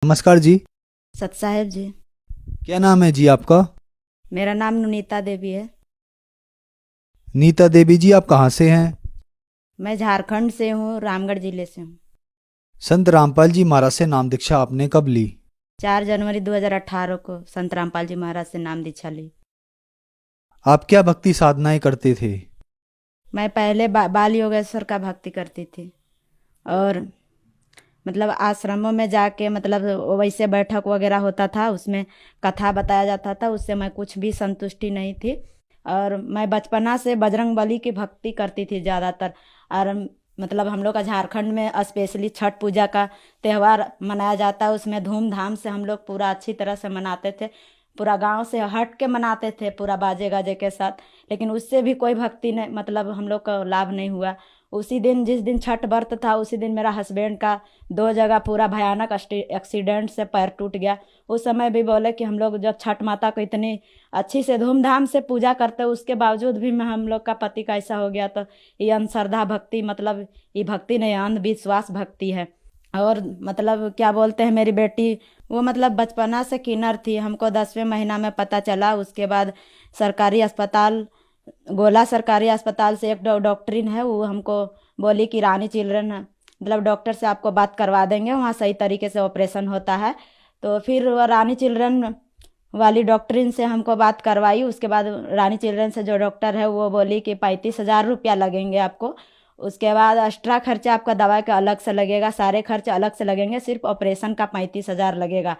नमस्कार जी। सत साहेब जी। क्या नाम है जी आपका? मेरा नाम नुनीता देवी है। नीता देवी जी, आप कहाँ से हैं? मैं झारखंड से हूँ, रामगढ़ जिले से हूँ। संत रामपाल जी महाराज से नाम दीक्षा आपने कब ली? 4 जनवरी 2018 को संत रामपाल जी महाराज से नाम दीक्षा ली। आप क्या भक्ति साधनाएं करते थे? मैं पहले बाल योगेश्वर का भक्ति करती थी, और मतलब आश्रमों में जाके मतलब वैसे बैठक वगैरह होता था, उसमें कथा बताया जाता था, उससे मैं कुछ भी संतुष्टि नहीं थी। और मैं बचपना से बजरंग बली की भक्ति करती थी ज़्यादातर। और मतलब हम लोग का झारखंड में स्पेशली छठ पूजा का त्यौहार मनाया जाता है, उसमें धूमधाम से हम लोग पूरा अच्छी तरह से मनाते थे। पूरा गांव से हट के मनाते थे, पूरा बाजे गाजे के साथ। लेकिन उससे भी कोई भक्ति नहीं, मतलब हम लोग का लाभ नहीं हुआ। उसी दिन, जिस दिन छठ व्रत था, उसी दिन मेरा हस्बैंड का 2 जगह पूरा भयानक एक्सीडेंट से पैर टूट गया। उस समय भी बोले कि हम लोग जब छठ माता को इतनी अच्छी से धूमधाम से पूजा करते, उसके बावजूद भी हम लोग का पति का ऐसा हो गया। तो ये अंधश्रद्धा भक्ति, मतलब ये भक्ति नहीं, अंधविश्वास भक्ति है। और मतलब क्या बोलते हैं, मेरी बेटी वो मतलब बचपना से किन्नर थी। हमको 10वें महीना में पता चला। उसके बाद सरकारी अस्पताल, गोला सरकारी अस्पताल से एक डॉक्टरीन है, वो हमको बोली कि रानी चिल्ड्रन, मतलब डॉक्टर से आपको बात करवा देंगे, वहाँ सही तरीके से ऑपरेशन होता है। तो फिर वह रानी चिल्ड्रन वाली डॉक्टरीन से हमको बात करवाई। उसके बाद रानी चिल्ड्रन से जो डॉक्टर है वो बोली कि 35,000 रुपया लगेंगे आपको। उसके बाद एक्स्ट्रा खर्चा आपका दवा का अलग से लगेगा, सारे खर्च अलग से लगेंगे, सिर्फ ऑपरेशन का 35,000 लगेगा।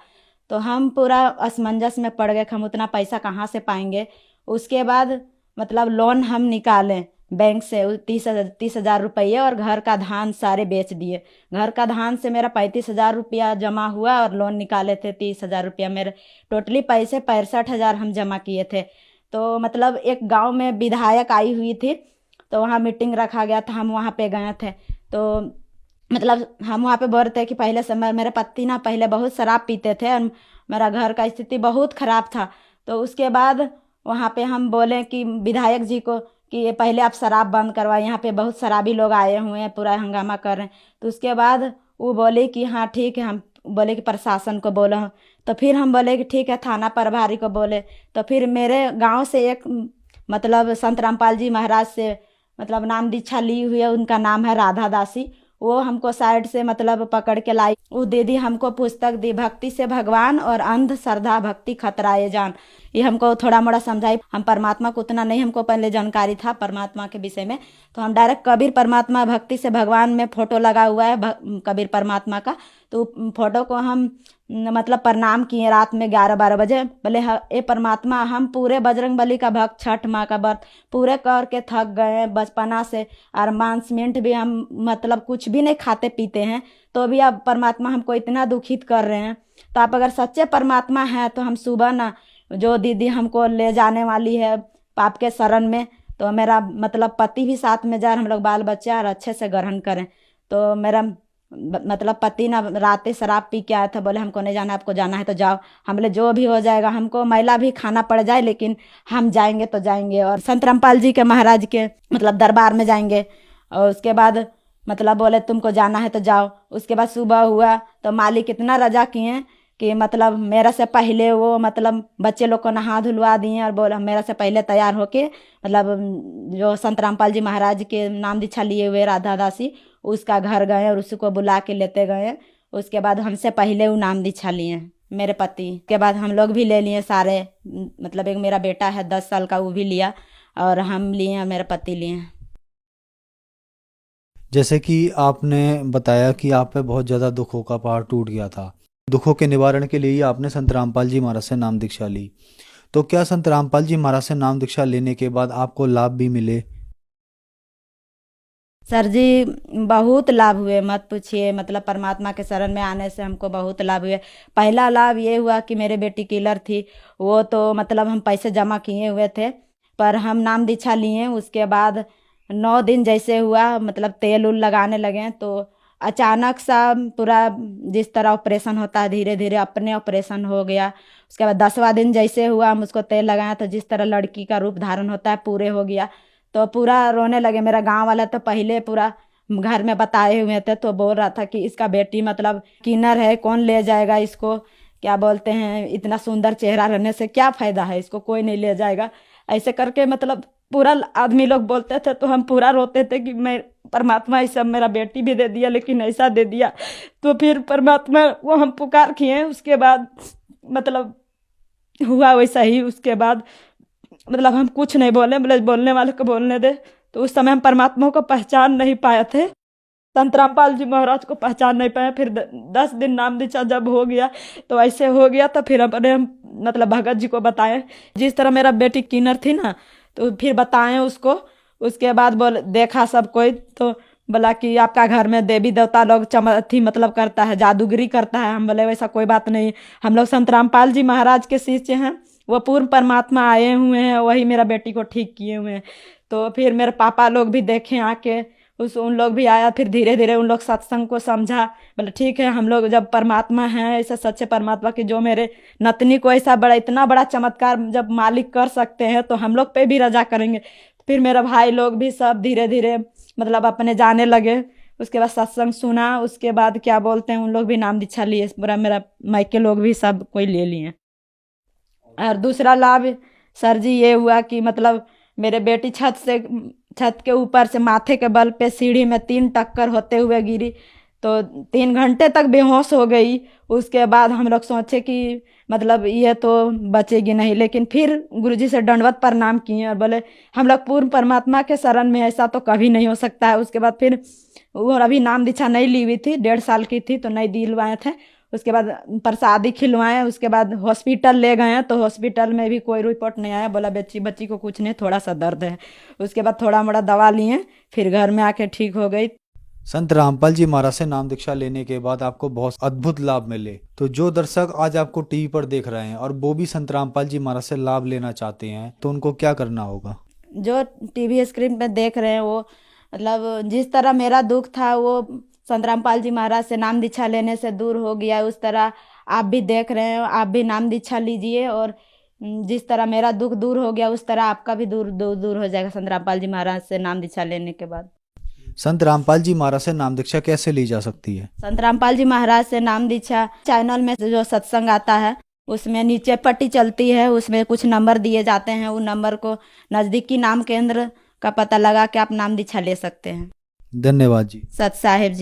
तो हम पूरा असमंजस में पड़ गए कि हम उतना पैसा कहाँ से पाएंगे। उसके बाद मतलब लोन हम निकालें बैंक से 30,000 रुपये, और घर का धान सारे बेच दिए। घर का धान से मेरा 35,000 रुपया जमा हुआ, और लोन निकाले थे 30,000 रुपया। मेरे टोटली पैसे 65,000 हम जमा किए थे। तो मतलब एक गांव में विधायक आई हुई थी, तो वहाँ मीटिंग रखा गया था, हम वहाँ पे गए थे। तो मतलब हम वहाँ पे बोल रहे थे कि पहले से मेरे पति ना पहले बहुत शराब पीते थे, और मेरा घर का स्थिति बहुत खराब था। तो उसके बाद वहाँ पे हम बोले कि विधायक जी को कि ये पहले आप शराब बंद करवाए, यहाँ पे बहुत शराबी लोग आए हुए हैं, पूरा हंगामा कर रहे हैं। तो उसके बाद वो बोले कि हाँ ठीक है। हम बोले कि प्रशासन को बोलो। तो फिर हम बोले कि ठीक है, थाना प्रभारी को बोले। तो फिर मेरे गांव से एक मतलब संत रामपाल जी महाराज से मतलब नाम दीक्षा ली हुई है, उनका नाम है राधा दासी। वो हमको साइड से मतलब पकड़ के लाई, वो दीदी हमको पुस्तक दी, भक्ति से भगवान और अंधश्रद्धा भक्ति खतराए जान। ये हमको थोड़ा मोड़ा समझाई। हम परमात्मा को उतना नहीं, हमको पहले जानकारी था परमात्मा के विषय में। तो हम डायरेक्ट कबीर परमात्मा भक्ति से भगवान में फोटो लगा हुआ है कबीर परमात्मा का। तो फोटो को हम मतलब प्रणाम किए रात में 11-12 बजे। बोले ए परमात्मा, हम पूरे बजरंग बली का भक्त, छठ माँ का व्रत पूरे करके थक गए हैं बचपना से। और मांस मीट भी हम मतलब कुछ भी नहीं खाते पीते हैं, तो भी आप परमात्मा हमको इतना दुखित कर रहे हैं। तो आप अगर सच्चे परमात्मा हैं तो हम सुबह ना, जो दीदी हमको ले जाने वाली है पाप के शरण में, तो मेरा मतलब पति भी साथ में जाए, हम लोग बाल बच्चा और अच्छे से ग्रहण करें। तो मेरा मतलब पति ना रातें शराब पी के आया था, बोले हमको नहीं जाना, आपको जाना है तो जाओ। हम बोले जो भी हो जाएगा, हमको मैला भी खाना पड़ जाए लेकिन हम जाएंगे तो जाएंगे, और संत रामपाल जी के महाराज के मतलब दरबार में जाएंगे। और उसके बाद मतलब बोले तुमको जाना है तो जाओ। उसके बाद सुबह हुआ तो मालिक इतना रजा किए कि मतलब मेरा से पहले वो मतलब बच्चे लोग को नहा धुलवा दिए, और बोला मेरा से पहले तैयार होके मतलब जो संत रामपाल जी महाराज के नाम दीक्षा लिए हुए राधा दासी, उसका घर गए और उसको बुला के लेते गए। उसके बाद हमसे पहले वो नाम दीक्षा लिए मेरे पति। के बाद हम लोग भी ले लिए सारे, मतलब एक मेरा बेटा है 10 साल का, वो भी लिया, और हम लिए और मेरे पति लिए। जैसे कि आपने बताया कि आप पे बहुत ज़्यादा दुखों का पहाड़ टूट गया था। दुखों के निवारण के लिए ही आपने संत रामपाल जी महाराज से नाम दीक्षा ली। तो क्या संत रामपाल जी महाराज से नाम दीक्षा लेने के बाद आपको लाभ भी मिले? सर जी, बहुत लाभ हुए, मत पूछिए। मतलब परमात्मा के शरण में आने से हमको बहुत लाभ हुए। पहला लाभ ये हुआ कि मेरे बेटी किलर थी, वो तो मतलब हम पैसे जमा किए हुए थे, पर हम नाम दीक्षा लिए। उसके बाद 9 दिन जैसे हुआ, मतलब तेल उल लगाने लगे, तो अचानक सा पूरा जिस तरह ऑपरेशन होता है धीरे धीरे अपने ऑपरेशन हो गया। उसके बाद 10वां दिन जैसे हुआ, हम उसको तेल लगाया तो जिस तरह लड़की का रूप धारण होता है पूरे हो गया। तो पूरा रोने लगे। मेरा गांव वाला तो पहले पूरा घर में बताए हुए थे, तो बोल रहा था कि इसका बेटी मतलब किन्नर है, कौन ले जाएगा इसको, क्या बोलते हैं, इतना सुंदर चेहरा रहने से क्या फायदा है, इसको कोई नहीं ले जाएगा। ऐसे करके मतलब पूरा आदमी लोग बोलते थे, तो हम पूरा रोते थे कि मैं परमात्मा इस सब मेरा बेटी भी दे दिया, लेकिन ऐसा दे दिया। तो फिर परमात्मा वो हम पुकार किए, उसके बाद मतलब हुआ वैसा ही। उसके बाद मतलब हम कुछ नहीं बोले, बोले बोलने वाले को बोलने दे। तो उस समय हम परमात्मा को पहचान नहीं पाए थे, संत रामपाल जी महाराज को पहचान नहीं पाए। फिर 10 दिन नाम दीक्षा जब हो गया तो ऐसे हो गया, तो फिर अपने हम मतलब भगत जी को बताएं जिस तरह मेरा बेटी किन्नर थी ना, तो फिर बताएं उसको। उसके बाद बोल देखा सब कोई, तो बोला कि आपका घर में देवी देवता लोग थी मतलब करता है, जादूगरी करता है। हम बोले वैसा कोई बात नहीं, हम लोग संत रामपाल जी महाराज के शिष्य हैं, वो पूर्ण परमात्मा आए हुए हैं, वही मेरा बेटी को ठीक किए हुए हैं। तो फिर मेरे पापा लोग भी देखे आके, उन लोग भी आया। फिर धीरे धीरे उन लोग सत्संग को समझा, बोले ठीक है, हम लोग जब परमात्मा हैं, ऐसे सच्चे परमात्मा की जो मेरे नतनी को ऐसा बड़ा इतना बड़ा चमत्कार जब मालिक कर सकते हैं, तो हम लोग पे भी रजा करेंगे। फिर मेरा भाई लोग भी सब धीरे धीरे मतलब अपने जाने लगे। उसके बाद सत्संग सुना, उसके बाद क्या बोलते हैं, उन लोग भी नाम दीक्षा लिए, पूरा मेरा मायके लोग भी सब कोई ले लिए। और दूसरा लाभ सर जी ये हुआ कि मतलब मेरे बेटी छत के ऊपर से माथे के बल पे सीढ़ी में 3 टक्कर होते हुए गिरी, तो 3 घंटे तक बेहोश हो गई। उसके बाद हम लोग सोचे कि मतलब ये तो बचेगी नहीं, लेकिन फिर गुरुजी से दंडवत प्रणाम किए और बोले हम लोग पूर्ण परमात्मा के शरण में, ऐसा तो कभी नहीं हो सकता है। उसके बाद फिर वो अभी नाम दीक्षा नहीं ली हुई थी, 1.5 साल की थी, तो नहीं दिलवाए थे। उसके बाद प्रसादी खिलवाए, उसके बाद हॉस्पिटल ले गए, तो हॉस्पिटल में भी कोई रिपोर्ट नहीं आया, बोला बच्ची को कुछ नहीं, थोड़ा सा दर्द है। उसके बाद थोड़ा मोड़ा दवा लिए, फिर घर में आके ठीक हो गई। संत रामपाल जी महाराज से नाम दीक्षा लेने के बाद आपको बहुत अद्भुत लाभ मिले, तो जो दर्शक आज आपको टीवी पर देख रहे हैं और वो भी संत रामपाल जी महाराज से लाभ लेना चाहते हैं, तो उनको क्या करना होगा? जो टीवी स्क्रीन पे देख रहे हैं, वो मतलब जिस तरह मेरा दुख था वो संत रामपाल जी महाराज से नाम दीक्षा लेने से दूर हो गया, उस तरह आप भी देख रहे हैं, आप भी नाम दीक्षा लीजिए। और जिस तरह मेरा दुख दूर हो गया, उस तरह आपका भी दूर हो जाएगा संत रामपाल जी महाराज से नाम दीक्षा लेने के बाद। संत रामपाल जी महाराज से नाम दीक्षा कैसे ली जा सकती है? संत रामपाल जी महाराज से नाम दीक्षा चैनल में जो सत्संग आता है, उसमें नीचे पट्टी चलती है, उसमें कुछ नंबर दिए जाते हैं, उन नंबर को नज़दीकी नाम केंद्र का पता लगा के आप नाम दीक्षा ले सकते हैं। धन्यवाद जी। सत साहेब जी।